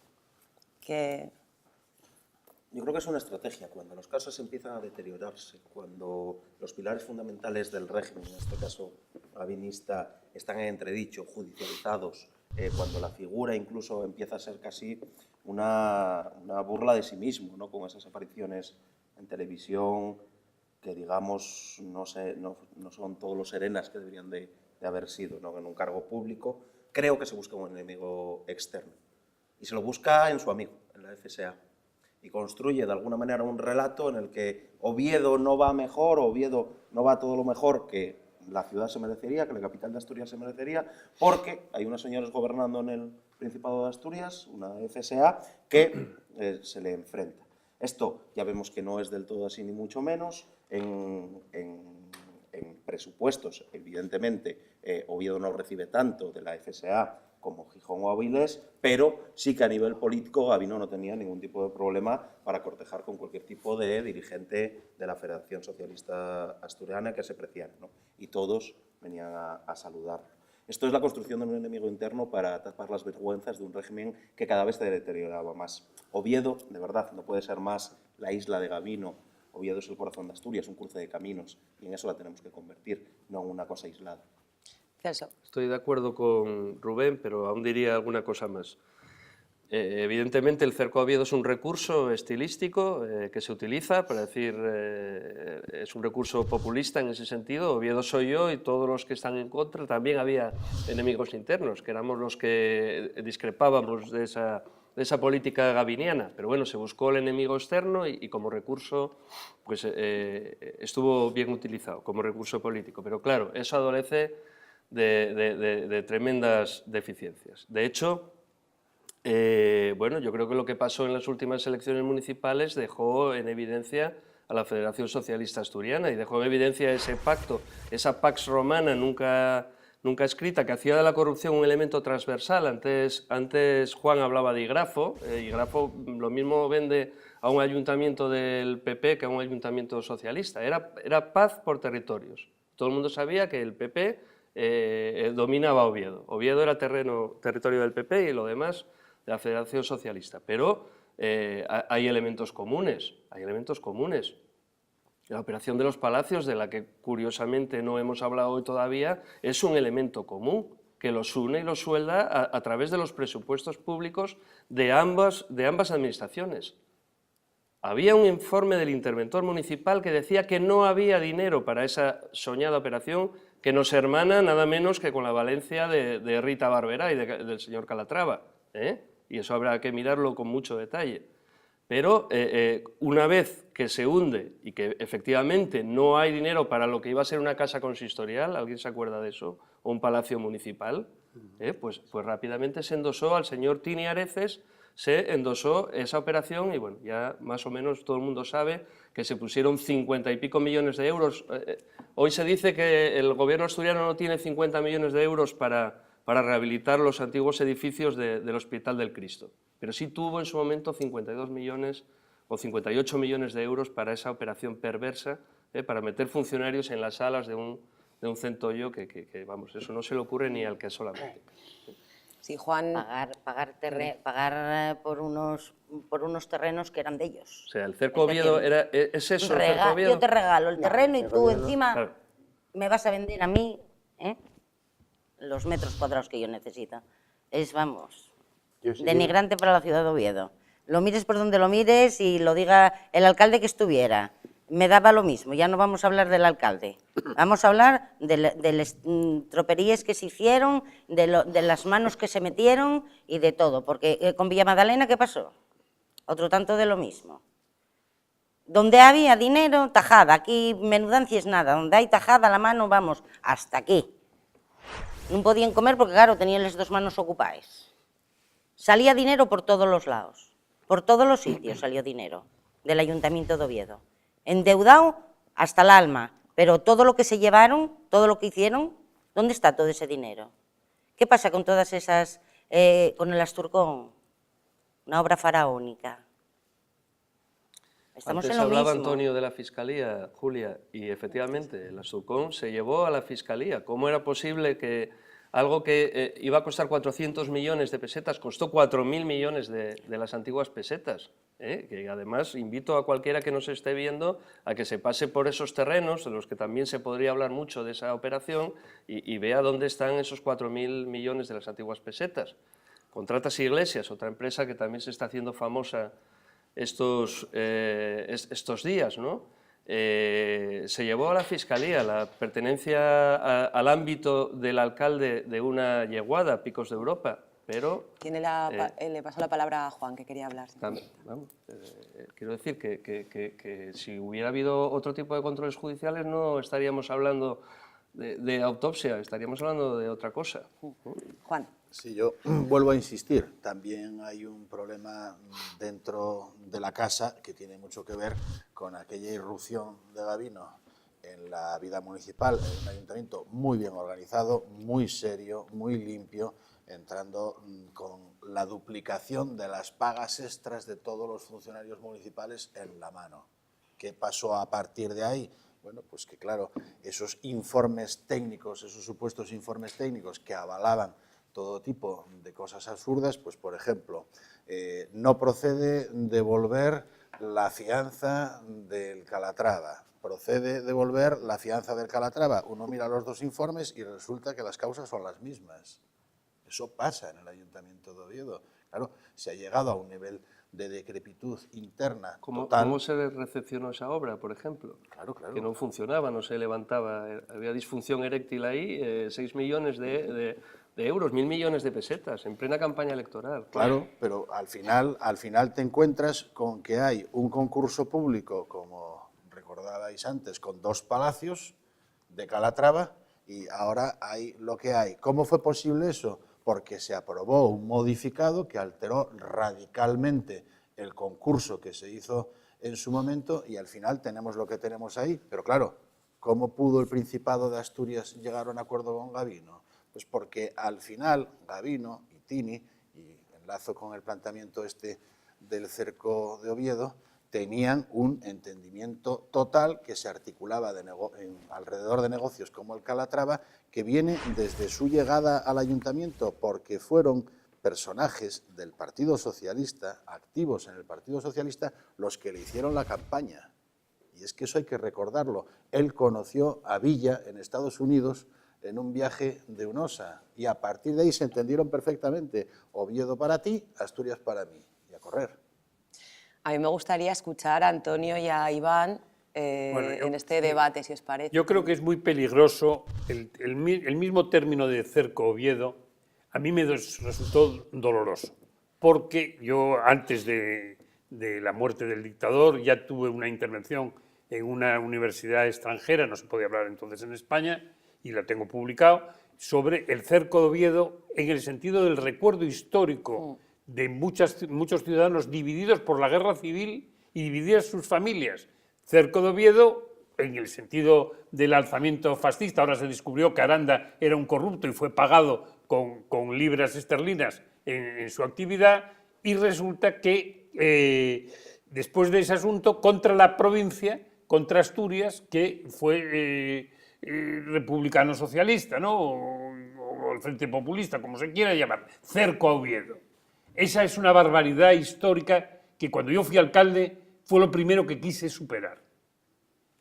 Yo creo que es una estrategia. Cuando los casos empiezan a deteriorarse, cuando los pilares fundamentales del régimen, en este caso gavinista, están en entredicho, judicializados, cuando la figura incluso empieza a ser casi una burla de sí mismo, ¿no? Con esas apariciones en televisión que, digamos, no son todos los serenas que deberían de haber sido, ¿no? En un cargo público, creo que se busca un enemigo externo. Y se lo busca en su amigo, en la FSA. Y construye de alguna manera un relato en el que Oviedo no va mejor, Oviedo no va todo lo mejor que la ciudad se merecería, que la capital de Asturias se merecería, porque hay unos señores gobernando en el Principado de Asturias, una FSA, que se le enfrenta. Esto ya vemos que no es del todo así, ni mucho menos. En presupuestos, evidentemente, Oviedo no recibe tanto de la FSA como Gijón o Avilés, pero sí que a nivel político Gabino no tenía ningún tipo de problema para cortejar con cualquier tipo de dirigente de la Federación Socialista Asturiana que se preciara, ¿no? Y todos venían a saludarlo. Esto es la construcción de un enemigo interno para tapar las vergüenzas de un régimen que cada vez se deterioraba más. Oviedo, de verdad, no puede ser más la isla de Gabino. Oviedo es el corazón de Asturias, un cruce de caminos, y en eso la tenemos que convertir, no en una cosa aislada. Celso. Estoy de acuerdo con Rubén, pero aún diría alguna cosa más. Evidentemente, el cerco a Oviedo es un recurso estilístico que se utiliza para decir, es un recurso populista en ese sentido. Oviedo soy yo y todos los que están en contra. También había enemigos internos, que éramos los que discrepábamos de esa política gabiniana. Pero bueno, se buscó el enemigo externo y como recurso pues, estuvo bien utilizado, como recurso político. Pero claro, eso adolece de tremendas deficiencias. De hecho, bueno, yo creo que lo que pasó en las últimas elecciones municipales dejó en evidencia a la Federación Socialista Asturiana y dejó en evidencia ese pacto, esa pax romana nunca escrita, que hacía de la corrupción un elemento transversal. Antes Juan hablaba de Igrafo, Igrafo lo mismo vende a un ayuntamiento del PP que a un ayuntamiento socialista. Era paz por territorios. Todo el mundo sabía que el PP dominaba Oviedo. Oviedo era territorio del PP y lo demás de la Federación Socialista. Pero hay elementos comunes, La operación de los palacios, de la que curiosamente no hemos hablado hoy todavía, es un elemento común que los une y los suelda a través de los presupuestos públicos de ambas administraciones. Había un informe del interventor municipal que decía que no había dinero para esa soñada operación que nos hermana nada menos que con la Valencia de Rita Barberá y del señor Calatrava, Y eso habrá que mirarlo con mucho detalle. Pero una vez que se hunde y que efectivamente no hay dinero para lo que iba a ser una casa consistorial, ¿alguien se acuerda de eso? O un palacio municipal, pues rápidamente se endosó al señor Tini Areces, se endosó esa operación y bueno, ya más o menos todo el mundo sabe que se pusieron 50 y pico millones de euros. Hoy se dice que el gobierno asturiano no tiene 50 millones de euros para rehabilitar los antiguos edificios del Hospital del Cristo, pero sí tuvo en su momento 52 millones o 58 millones de euros para esa operación perversa, para meter funcionarios en las salas de un centollo que, vamos, eso no se le ocurre ni al que solamente. Sí, Juan. Pagar por unos terrenos que eran de ellos. O sea, el Cerco Oviedo es eso, el Cerco Oviedo. Yo te regalo el terreno y tú encima Claro. me vas a vender a mí los metros cuadrados que yo necesito. Es, vamos, denigrante para la ciudad de Oviedo. Lo mires por donde lo mires y lo diga el alcalde que estuviera. Me daba lo mismo, ya no vamos a hablar del alcalde. Vamos a hablar de las troperías que se hicieron, de las manos que se metieron y de todo. Porque con Villa Magdalena, ¿qué pasó? Otro tanto de lo mismo. Donde había dinero, tajada. Aquí menudancia es nada. Donde hay tajada, la mano, vamos, hasta aquí. No podían comer porque, claro, tenían las dos manos ocupadas. Salía dinero por todos los lados. Por todos los sitios salió dinero del Ayuntamiento de Oviedo. Endeudado hasta el alma. Pero todo lo que se llevaron, todo lo que hicieron, ¿dónde está todo ese dinero? ¿Qué pasa con todas esas, con el Asturcón? Una obra faraónica. Estamos Antes en lo hablaba mismo. Antonio de la Fiscalía, Julia, y efectivamente el Asturcón se llevó a la Fiscalía. ¿Cómo era posible que algo que iba a costar 400 millones de pesetas costó 4.000 millones de las antiguas pesetas? Que además invito a cualquiera que nos esté viendo a que se pase por esos terrenos, de los que también se podría hablar mucho de esa operación, y vea dónde están esos 4.000 millones de las antiguas pesetas. Contratas Iglesias, otra empresa que también se está haciendo famosa estos días, ¿no? Se llevó a la Fiscalía la pertenencia al ámbito del alcalde de una yeguada, Picos de Europa, pero... Le paso la palabra a Juan, que quería hablar. Quiero decir que si hubiera habido otro tipo de controles judiciales no estaríamos hablando de autopsia, estaríamos hablando de otra cosa. Juan. Sí, yo vuelvo a insistir, también hay un problema dentro de la casa que tiene mucho que ver con aquella irrupción de Gabino en la vida municipal, en un ayuntamiento muy bien organizado, muy serio, muy limpio, entrando con la duplicación de las pagas extras de todos los funcionarios municipales en la mano. ¿Qué pasó a partir de ahí? Bueno, pues que claro, esos informes técnicos, esos supuestos informes técnicos que avalaban todo tipo de cosas absurdas, pues por ejemplo, no procede devolver la fianza del Calatrava, procede devolver la fianza del Calatrava. Uno mira los dos informes y resulta que las causas son las mismas. Eso pasa en el Ayuntamiento de Oviedo. Claro, se ha llegado a un nivel de decrepitud interna total. ¿Cómo se recepcionó esa obra, por ejemplo? Claro. Que no funcionaba, no se levantaba, había disfunción eréctil ahí, 6 millones de euros, 1.000 millones de pesetas, en plena campaña electoral. Claro, pero al final te encuentras con que hay un concurso público, como recordabais antes, con 2 palacios de Calatrava, y ahora hay lo que hay. ¿Cómo fue posible eso? Porque se aprobó un modificado que alteró radicalmente el concurso que se hizo en su momento, y al final tenemos lo que tenemos ahí. Pero claro, ¿cómo pudo el Principado de Asturias llegar a un acuerdo con Gabino? Pues porque al final Gabino y Tini, y enlazo con el planteamiento del cerco de Oviedo, tenían un entendimiento total que se articulaba alrededor de negocios como el Calatrava, que viene desde su llegada al ayuntamiento, porque fueron personajes del Partido Socialista, activos en el Partido Socialista, los que le hicieron la campaña. Y es que eso hay que recordarlo. Él conoció a Villa en Estados Unidos en un viaje de UNOSA, y a partir de ahí se entendieron perfectamente. Oviedo para ti, Asturias para mí, y a correr. A mí me gustaría escuchar a Antonio y a Iván en este debate, si os parece. Yo creo que es muy peligroso el mismo término de cerco Oviedo. A mí me resultó doloroso, porque yo antes de de la muerte del dictador, ya tuve una intervención en una universidad extranjera, no se podía hablar entonces en España, y la tengo publicado, sobre el cerco de Oviedo en el sentido del recuerdo histórico de muchos ciudadanos divididos por la guerra civil y divididas sus familias. Cerco de Oviedo en el sentido del alzamiento fascista. Ahora se descubrió que Aranda era un corrupto y fue pagado con libras esterlinas en su actividad, y resulta que después de ese asunto, contra la provincia, contra Asturias, que fue republicano socialista, ¿no? o el Frente Populista, como se quiera llamar, cerco a Oviedo. Esa es una barbaridad histórica que cuando yo fui alcalde fue lo primero que quise superar.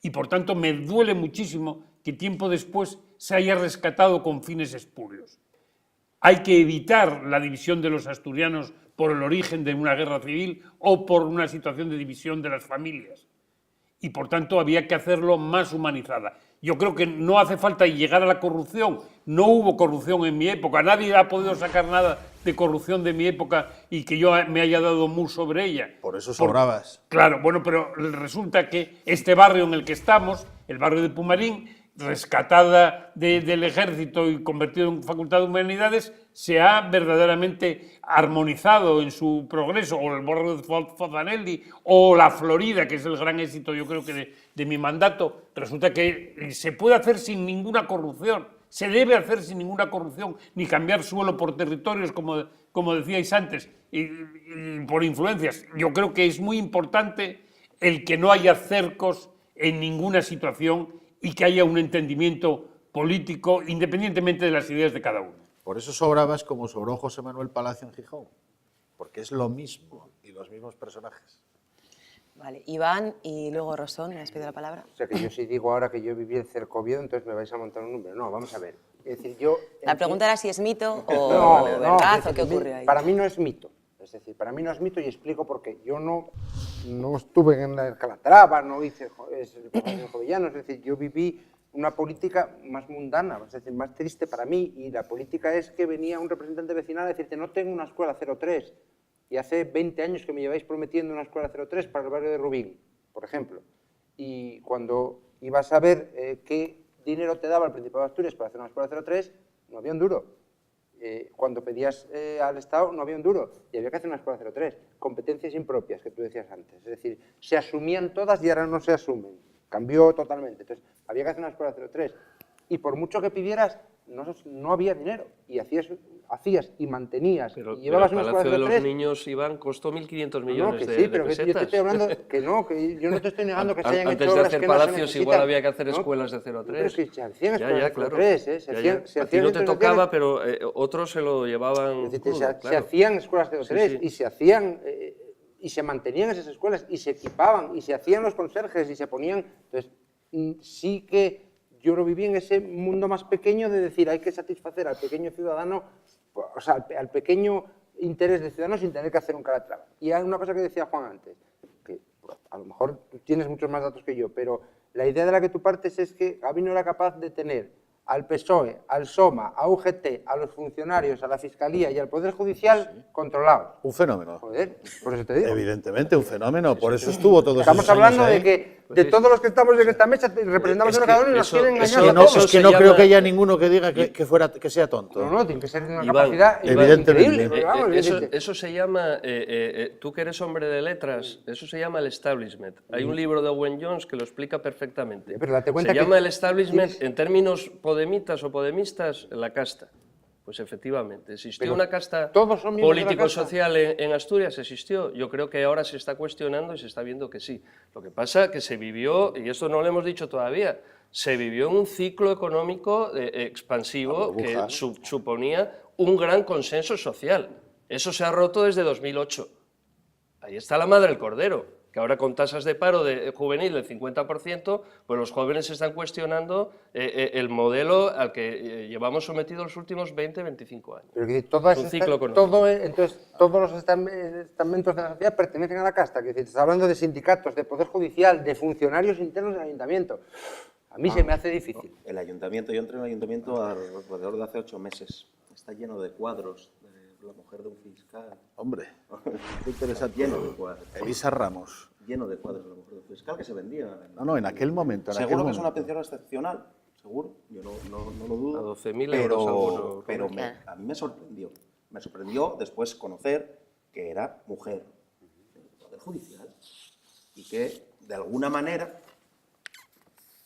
Y por tanto me duele muchísimo que tiempo después se haya rescatado con fines espurios. Hay que evitar la división de los asturianos por el origen de una guerra civil o por una situación de división de las familias. Y por tanto había que hacerlo más humanizada. Yo creo que no hace falta llegar a la corrupción. No hubo corrupción en mi época. Nadie ha podido sacar nada de corrupción de mi época y que yo me haya dado mus sobre ella. Por eso sobrabas. Claro, bueno, pero resulta que este barrio en el que estamos, el barrio de Pumarín, rescatada del ejército y convertido en Facultad de Humanidades, se ha verdaderamente armonizado en su progreso, o el barrio de Fozanelli, o la Florida, que es el gran éxito, yo creo que de mi mandato. Resulta que se puede hacer sin ninguna corrupción, se debe hacer sin ninguna corrupción, ni cambiar suelo por territorios, como decíais antes, y por influencias. Yo creo que es muy importante el que no haya cercos en ninguna situación y que haya un entendimiento político independientemente de las ideas de cada uno. Por eso sobrabas como sobró José Manuel Palacio en Gijón, porque es lo mismo y los mismos personajes. Vale, Iván y luego Rosón, ¿me has pedido la palabra? O sea, que yo si digo ahora que yo viví en Cerco Oviedo, entonces me vais a montar un número. No, vamos a ver. Es decir, yo... La pregunta era si es mito o verdad o qué ocurre ahí. Para mí no es mito. Es decir, para mí no es mito y explico por qué. Yo no estuve en la Calatrava, no hice el Jovellano, es decir, yo viví una política más mundana, es decir, más triste para mí, y la política es que venía un representante vecinal a decirte no tengo una escuela 03, y hace 20 años que me lleváis prometiendo una escuela 03 para el barrio de Rubín, por ejemplo, y cuando ibas a ver qué dinero te daba el Principado de Asturias para hacer una escuela 03, no había un duro. Cuando pedías al Estado no había un duro y había que hacer una escuela 03, competencias impropias que tú decías antes, es decir, se asumían todas y ahora no se asumen, cambió totalmente, entonces había que hacer una escuela 03 y por mucho que pidieras no había dinero y hacías y mantenías y llevabas una escuela 03. El Palacio de los Niños, Iván, costó 1.500 millones de pesetas. Que yo te estoy hablando que yo no te estoy negando que se hayan hecho obras que no se necesitan. Antes de hacer palacios igual había que hacer escuelas de 03. Pero es que se hacían escuelas de 03, A ti no te tocaba, pero otros se lo llevaban crudo, se hacían escuelas de 03 y se hacían y se mantenían esas escuelas y se equipaban y se hacían los conserjes y se ponían. Entonces, sí que yo lo viví en ese mundo más pequeño de decir hay que satisfacer al pequeño ciudadano, o sea, al pequeño interés del ciudadano sin tener que hacer un Calatrava. Y hay una cosa que decía Juan antes, que a lo mejor tú tienes muchos más datos que yo, pero la idea de la que tú partes es que Gavi no era capaz de tener al PSOE, al SOMA, a UGT, a los funcionarios, a la Fiscalía y al Poder Judicial controlados. Un fenómeno. Joder, por eso te digo. Evidentemente, un fenómeno. Por eso estuvo todos Estamos esos años hablando ahí. de que de todos los que estamos en esta mesa representamos a cada uno y nos quieren engañar a no, todos. es que no creo que haya ninguno que diga que sea tonto. No, tiene que ser de una Iván, capacidad evidentemente. increíble. Eso se llama, tú que eres hombre de letras, eso se llama el establishment. Hay un libro de Owen Jones que lo explica perfectamente. Pero date cuenta se llama el establishment, en términos podemitas o podemistas, la casta. Pues efectivamente, existió una casta político-social en Asturias, existió. Yo creo que ahora se está cuestionando y se está viendo que sí. Lo que pasa es que se vivió, y esto no lo hemos dicho todavía, se vivió en un ciclo económico expansivo que suponía un gran consenso social. Eso se ha roto desde 2008. Ahí está la madre del cordero, que ahora con tasas de paro juvenil del 50%, pues los jóvenes están cuestionando el modelo al que llevamos sometidos los últimos 20-25 años. Pero que entonces, todos los estamentos de la sociedad pertenecen a la casta, que estás hablando de sindicatos, de poder judicial, de funcionarios internos del ayuntamiento. A mí se me hace difícil. El ayuntamiento, yo entré en el ayuntamiento alrededor de hace 8 meses. Está lleno de cuadros la mujer de un fiscal. Hombre, qué interesante. Lleno de cuadros. Elisa Ramos. Lleno de cuadros de la mujer de un fiscal que se vendían. No, en aquel momento. Seguro que es una pensión excepcional, seguro, yo no lo dudo. A 12.000 euros alguno. Pero a mí me sorprendió. Me sorprendió después conocer que era mujer del Poder Judicial y que, de alguna manera,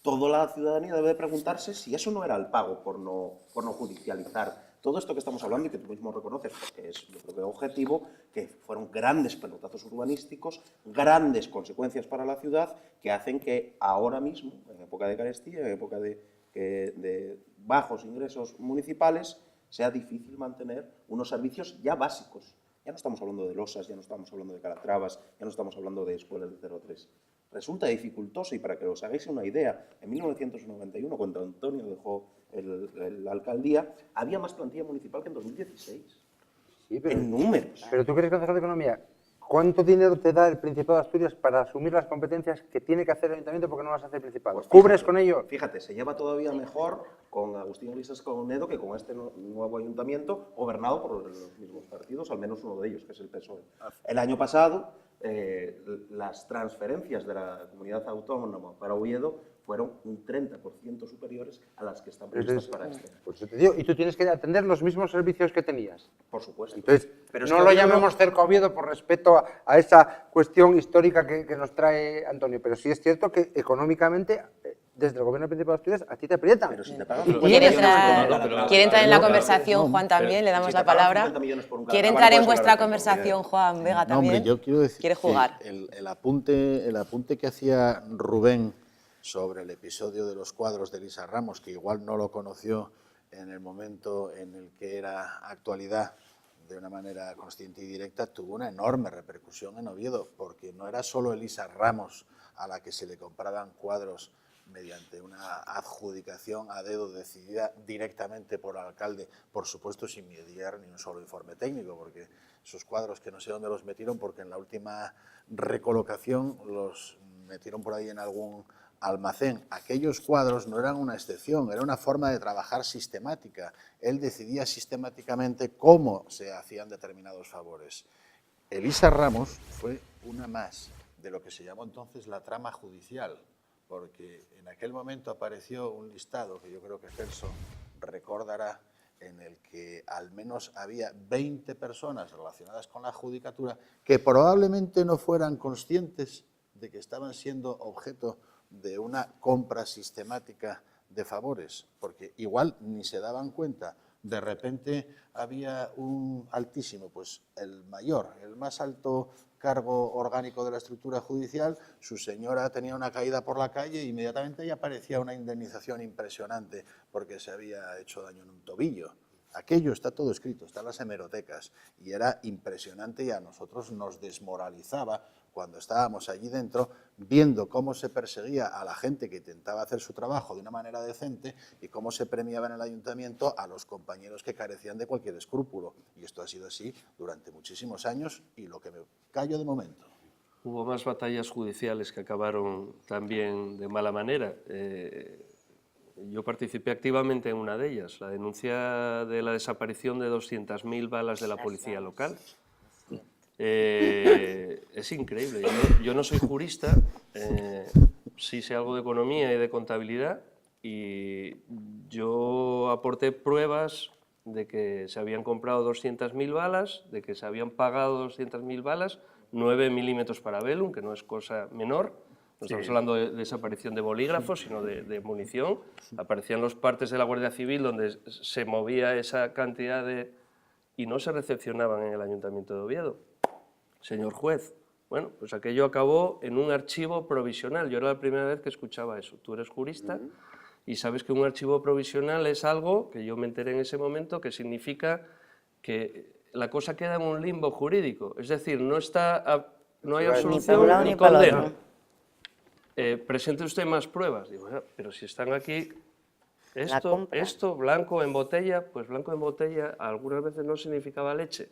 toda la ciudadanía debe preguntarse si eso no era el pago por no judicializar todo esto que estamos hablando y que tú mismo reconoces, porque es, yo creo que objetivo, que fueron grandes pelotazos urbanísticos, grandes consecuencias para la ciudad, que hacen que ahora mismo, en época de carestía, en época de bajos ingresos municipales, sea difícil mantener unos servicios ya básicos. Ya no estamos hablando de losas, ya no estamos hablando de calatrabas, ya no estamos hablando de escuelas de 0 a 3. Resulta dificultoso, y para que os hagáis una idea, en 1991, cuando Antonio dejó la alcaldía, había más plantilla municipal que en 2016. Sí, pero, en números. Pero tú que eres concejal de Economía, ¿cuánto dinero te da el Principado de Asturias para asumir las competencias que tiene que hacer el Ayuntamiento porque no las hace el Principado? Pues ¿Cubres con ello? Fíjate, se lleva todavía mejor con Agustín Ulises Conedo que con este nuevo ayuntamiento gobernado por los mismos partidos, al menos uno de ellos, que es el PSOE. El año pasado, las transferencias de la comunidad autónoma para Oviedo fueron un 30% superiores a las que están previstas para este año. Pues te digo, y tú tienes que atender los mismos servicios que tenías. Por supuesto. Entonces, pero es no que lo Oviedo llamemos cerca a Oviedo por respeto a esa cuestión histórica que nos trae Antonio, pero sí es cierto que económicamente, desde el Gobierno del Principado de Asturias, a ti te aprietan. Pero si te pagan ¿Quiere entrar en la conversación, Juan, también? Le damos la palabra. ¿Quiere entrar en vuestra conversación, Juan Vega, también? No, hombre, yo quiero decir ¿Quiere jugar? que el apunte que hacía Rubén sobre el episodio de los cuadros de Elisa Ramos, que igual no lo conoció en el momento en el que era actualidad de una manera consciente y directa, tuvo una enorme repercusión en Oviedo, porque no era solo Elisa Ramos a la que se le compraban cuadros mediante una adjudicación a dedo decidida directamente por el alcalde, por supuesto sin mediar ni un solo informe técnico, porque esos cuadros que no sé dónde los metieron, porque en la última recolocación los metieron por ahí en algún almacén. Aquellos cuadros no eran una excepción, era una forma de trabajar sistemática. Él decidía sistemáticamente cómo se hacían determinados favores. Elisa Ramos fue una más de lo que se llamó entonces la trama judicial, porque en aquel momento apareció un listado que yo creo que Celso recordará, en el que al menos había 20 personas relacionadas con la judicatura que probablemente no fueran conscientes de que estaban siendo objeto de una compra sistemática de favores, porque igual ni se daban cuenta. De repente había un altísimo, pues el mayor, el más alto cargo orgánico de la estructura judicial, su señora tenía una caída por la calle e inmediatamente ya aparecía una indemnización impresionante porque se había hecho daño en un tobillo. Aquello está todo escrito, está en las hemerotecas, y era impresionante, y a nosotros nos desmoralizaba cuando estábamos allí dentro, viendo cómo se perseguía a la gente que intentaba hacer su trabajo de una manera decente y cómo se premiaba en el ayuntamiento a los compañeros que carecían de cualquier escrúpulo. Y esto ha sido así durante muchísimos años, y lo que me callo de momento. Hubo más batallas judiciales que acabaron también de mala manera. Yo participé activamente en una de ellas, la denuncia de la desaparición de 200.000 balas de la policía local. Es increíble. Yo no soy jurista, sí sé algo de economía y de contabilidad, y yo aporté pruebas de que se habían comprado 200.000 balas, de que se habían pagado 200.000 balas, 9 milímetros para Bellum, que no es cosa menor. No estamos hablando de desaparición de bolígrafos, sino de munición. Aparecían los partes de la Guardia Civil donde se movía esa cantidad de... y no se recepcionaban en el Ayuntamiento de Oviedo. Señor juez, bueno, pues aquello acabó en un archivo provisional. Yo era la primera vez que escuchaba eso. Tú eres jurista y sabes que un archivo provisional es algo, que yo me enteré en ese momento, que significa que la cosa queda en un limbo jurídico. Es decir, no hay absolución ni condena. Presente usted más pruebas. Digo, pero si están aquí, esto, blanco en botella, pues blanco en botella algunas veces no significaba leche.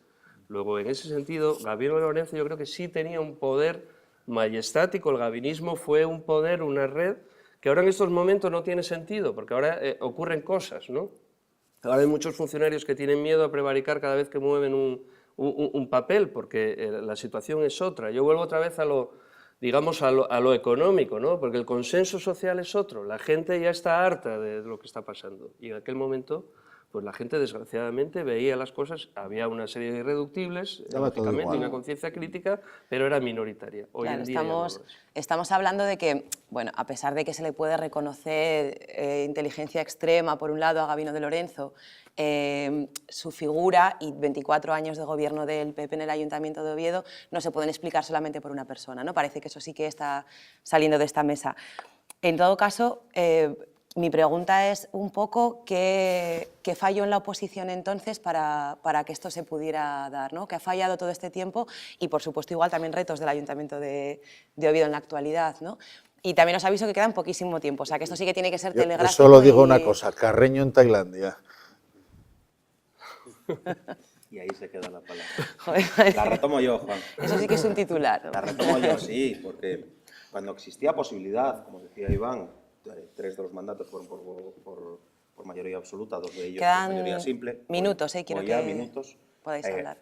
Luego, en ese sentido, Gabino de Lorenzo yo creo que sí tenía un poder majestático. El gabinismo fue un poder, una red, que ahora en estos momentos no tiene sentido, porque ahora ocurren cosas, ¿no? Ahora hay muchos funcionarios que tienen miedo a prevaricar cada vez que mueven un papel, porque la situación es otra. Yo vuelvo otra vez a lo económico, ¿no? Porque el consenso social es otro. La gente ya está harta de lo que está pasando. Y en aquel momento, pues la gente desgraciadamente veía las cosas, había una serie de irreductibles, lógicamente, una conciencia crítica, pero era minoritaria. Hoy en día estamos hablando de que, bueno, a pesar de que se le puede reconocer inteligencia extrema, por un lado, a Gabino de Lorenzo, su figura y 24 años de gobierno del PP en el Ayuntamiento de Oviedo no se pueden explicar solamente por una persona, ¿no? Parece que eso sí que está saliendo de esta mesa. En todo caso, mi pregunta es un poco qué falló en la oposición entonces para que esto se pudiera dar, ¿no? ¿Qué ha fallado todo este tiempo? Y, por supuesto, igual también retos del Ayuntamiento de Oviedo en la actualidad, ¿no? Y también os aviso que queda poquísimo tiempo, o sea que esto sí que tiene que ser telegráfico. Yo solo digo una cosa, Carreño en Tailandia. Y ahí se queda la palabra. Joder, La retomo yo, Juan. eso sí que es un titular, ¿no? La retomo yo, sí, porque cuando existía posibilidad, como decía Iván, 3 de los mandatos fueron por mayoría absoluta, 2 de ellos Quedan por mayoría simple. minutos, quiero que minutos, podáis hablar.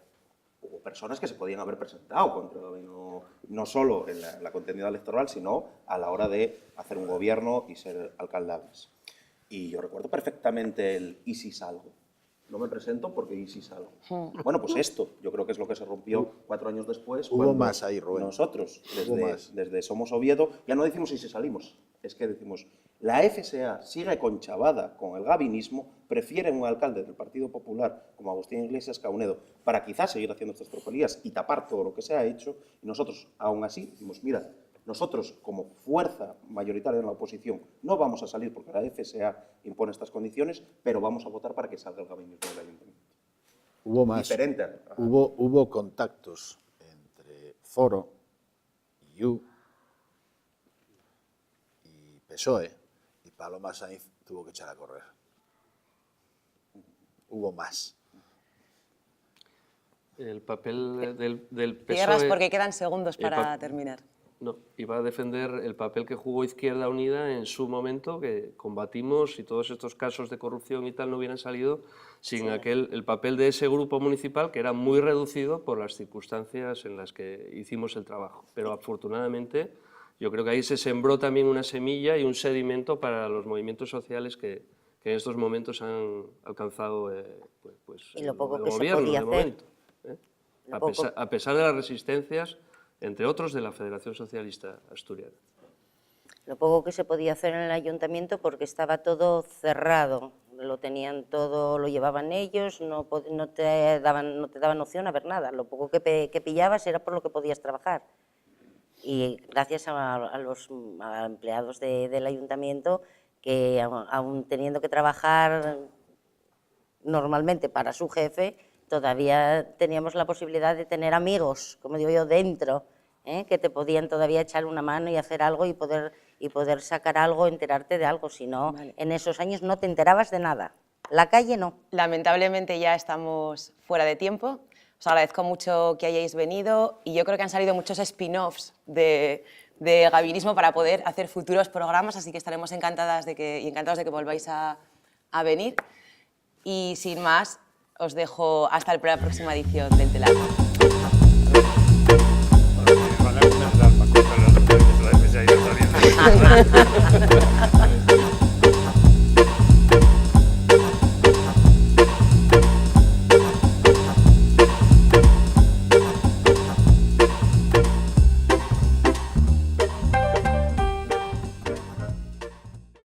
Hubo personas que se podían haber presentado contra Gabino, no solo en la contienda electoral, sino a la hora de hacer un gobierno y ser alcaldables. Y yo recuerdo perfectamente el «y si salgo». No me presento porque ¿y si salgo? Bueno, pues esto, yo creo que es lo que se rompió 4 años después. Hubo más ahí, Rubén. Nosotros, desde Somos Oviedo, ya no decimos ¿y si salimos? Es que decimos, la FSA sigue conchavada con el gabinismo, prefiere un alcalde del Partido Popular como Agustín Iglesias Caunedo para quizás seguir haciendo estas tropelías y tapar todo lo que se ha hecho, y nosotros, aún así, decimos, mira, nosotros, como fuerza mayoritaria en la oposición, no vamos a salir porque la FSA impone estas condiciones, pero vamos a votar para que salga el gabinismo del Ayuntamiento. Hubo más. Diferente. Hubo contactos entre Foro, IU y PSOE, y Paloma Sainz tuvo que echar a correr. Hubo más. El papel del PSOE... Cierras porque quedan segundos para terminar. No, iba a defender el papel que jugó Izquierda Unida en su momento, que combatimos, y todos estos casos de corrupción y tal no hubieran salido sin el papel de ese grupo municipal, que era muy reducido por las circunstancias en las que hicimos el trabajo. Pero afortunadamente yo creo que ahí se sembró también una semilla y un sedimento para los movimientos sociales que en estos momentos han alcanzado y lo poco el que gobierno se podía de hacer. momento. A pesar de las resistencias, entre otros, de la Federación Socialista Asturiana. Lo poco que se podía hacer en el ayuntamiento porque estaba todo cerrado, lo tenían todo, lo llevaban ellos, no te daban opción a ver nada, lo poco que pillabas era por lo que podías trabajar. Y gracias a los empleados del ayuntamiento, que aún teniendo que trabajar normalmente para su jefe, todavía teníamos la posibilidad de tener amigos, como digo yo, dentro, que te podían todavía echar una mano y hacer algo y poder sacar algo, enterarte de algo. Si no, en esos años no te enterabas de nada. La calle no. Lamentablemente ya estamos fuera de tiempo. Os agradezco mucho que hayáis venido y yo creo que han salido muchos spin-offs de gabinismo para poder hacer futuros programas, así que estaremos encantados de que volváis a venir. Y sin más, os dejo hasta la próxima edición del Telar. Ojalá una alarma contra las referencias de la FSA y